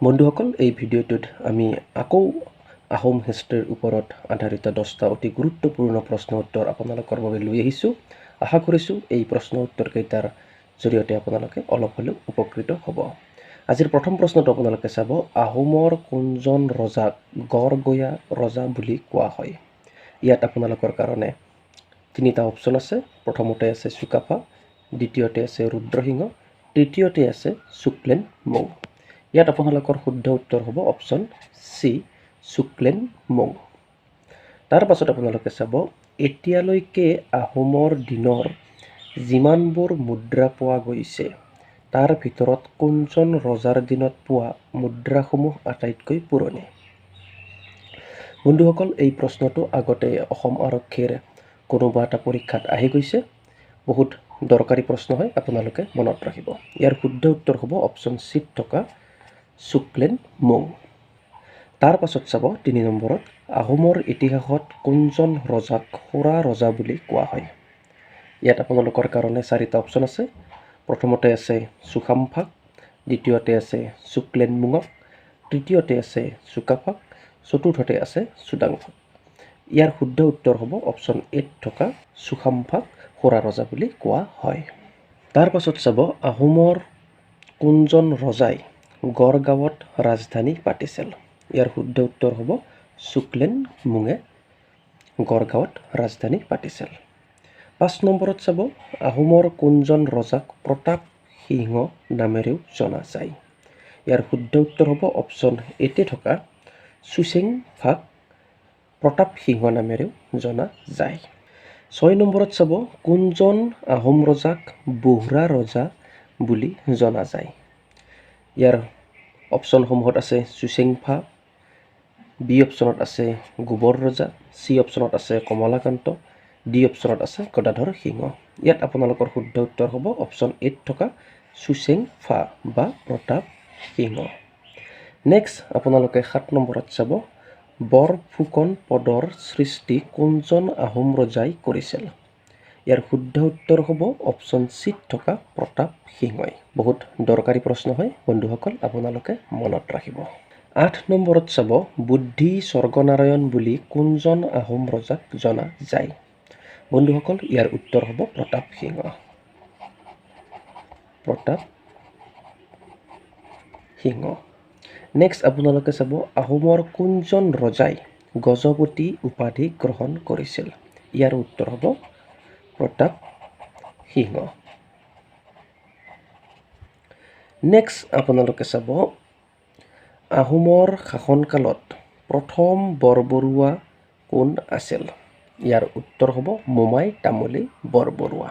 বন্ধুসকল, এই ভিডিঅ'টোত আমি আকৌ আহোম হিষ্ট্ৰীৰ ওপৰত আধাৰিত 10টা অতি গুৰুত্বপূৰ্ণ প্ৰশ্ন উত্তৰ আপোনালোকৰ বাবে লৈ আহিছোঁ। আশা কৰিছোঁ এই প্ৰশ্ন উত্তৰকেইটাৰ জৰিয়তে আপোনালোকে অলপ হ'লেও উপকৃত হ'ব। আজিৰ প্ৰথম প্ৰশ্নটো আপোনালোকে চাব, আহোমৰ কোনজন ৰজাক গড়গয়া ৰজা বুলি কোৱা হয়? ইয়াত আপোনালোকৰ কাৰণে তিনিটা অপশ্যন আছে। প্ৰথমতে আছে চুকাফা, দ্বিতীয়তে আছে ৰুদ্ৰসিংহ, তৃতীয়তে আছে চুক্লেনমুং। ইয়াত আপোনালোকৰ শুদ্ধ উত্তৰ হ'ব অপশ্যন চি, চুক্লেনমুং। তাৰ পাছত আপোনালোকে চাব, এতিয়ালৈকে আহোমৰ দিনৰ যিমানবোৰ মুদ্ৰা পোৱা গৈছে তাৰ ভিতৰত কোনজন ৰজাৰ দিনত পোৱা মুদ্ৰাসমূহ আটাইতকৈ পুৰণি? বন্ধুসকল, এই প্ৰশ্নটো আগতে অসম আৰক্ষীৰ কোনোবা এটা পৰীক্ষাত আহি গৈছে। বহুত দৰকাৰী প্ৰশ্ন হয়, আপোনালোকে মনত ৰাখিব। ইয়াৰ শুদ্ধ উত্তৰ হ'ব অপশ্যন চিত থকা চুক্লেনমুং। তাৰ পাছত চাব 3 নম্বৰত, আহোমৰ ইতিহাসত কোনজন ৰজাক সুৰা ৰজা বুলি কোৱা হয়? ইয়াত আপোনালোকৰ কাৰণে 4টা অপশ্যন আছে। প্ৰথমতে আছে চুকাম্ফাক, দ্বিতীয়তে আছে চুক্লেনমুঙক, তৃতীয়তে আছে চুকাফাক, চতুৰ্থতে আছে চুডাংফাক। ইয়াৰ শুদ্ধ উত্তৰ হ'ব অপশ্যন এত থকা চুকাম্ফাক সুৰা ৰজা বুলি কোৱা হয়। তাৰ পাছত চাব, আহোমৰ কোনজন ৰজাই গড়গাঁৱত ৰাজধানী পাতিছিল? ইয়াৰ শুদ্ধ উত্তৰ হ'ব চুক্লেনমুঙে গড়গাঁৱত ৰাজধানী পাতিছিল। 5 নম্বৰত চাব, আহোমৰ কোনজন ৰজাক প্ৰতাপ সিংহ নামেৰেও জনা যায়? ইয়াৰ শুদ্ধ উত্তৰ হ'ব অপশ্যন এতে থকা চুচেংফাক প্ৰতাপ সিংহ নামেৰেও জনা যায়। 6 নম্বৰত চাব, কোনজন আহোম ৰজাক বুঢ়া ৰজা বুলি জনা যায়? ইয়াৰ অপশ্যনসমূহত আছে চুচেংফা, বি অপশ্যনত আছে গোবৰ ৰজা, চি অপশ্যনত আছে কমলাকান্ত, ডি অপশ্যনত আছে গদাধৰ সিংহ। ইয়াত আপোনালোকৰ শুদ্ধ উত্তৰ হ'ব অপশ্যন এত থকা চুচেংফা বা প্ৰতাপ সিংহ। নেক্সট আপোনালোকে 7 নম্বৰত চাব, বৰফুকন পদৰ সৃষ্টি কোনজন আহোম ৰজাই কৰিছিল? ইয়াৰ শুদ্ধ উত্তৰ হ'ব অপশ্যন চিত থকা প্ৰতাপ সিংহই। বহুত দৰকাৰী প্ৰশ্ন হয় বন্ধুসকল, আপোনালোকে মনত ৰাখিব। 8 নম্বৰত চাব, বুদ্ধি স্বৰ্গনাৰায়ণ বুলি কোনজন আহোম ৰজাক জনা যায়? বন্ধুসকল, ইয়াৰ উত্তৰ হ'ব প্ৰতাপ সিংহ। প্ৰতাপ সিংহ। নেক্সট আপোনালোকে চাব, আহোমৰ কোনজন ৰজাই গজপতি উপাধি গ্ৰহণ কৰিছিল? ইয়াৰ উত্তৰ হ'ব প্ৰতাপ সিংহ। নেক্সট আপোনালোকে চাব, আহোমৰ শাসনকালত প্ৰথম বৰবৰুৱা কোন আছিল? ইয়াৰ উত্তৰ হ'ব মোমাই তামুলী বৰবৰুৱা।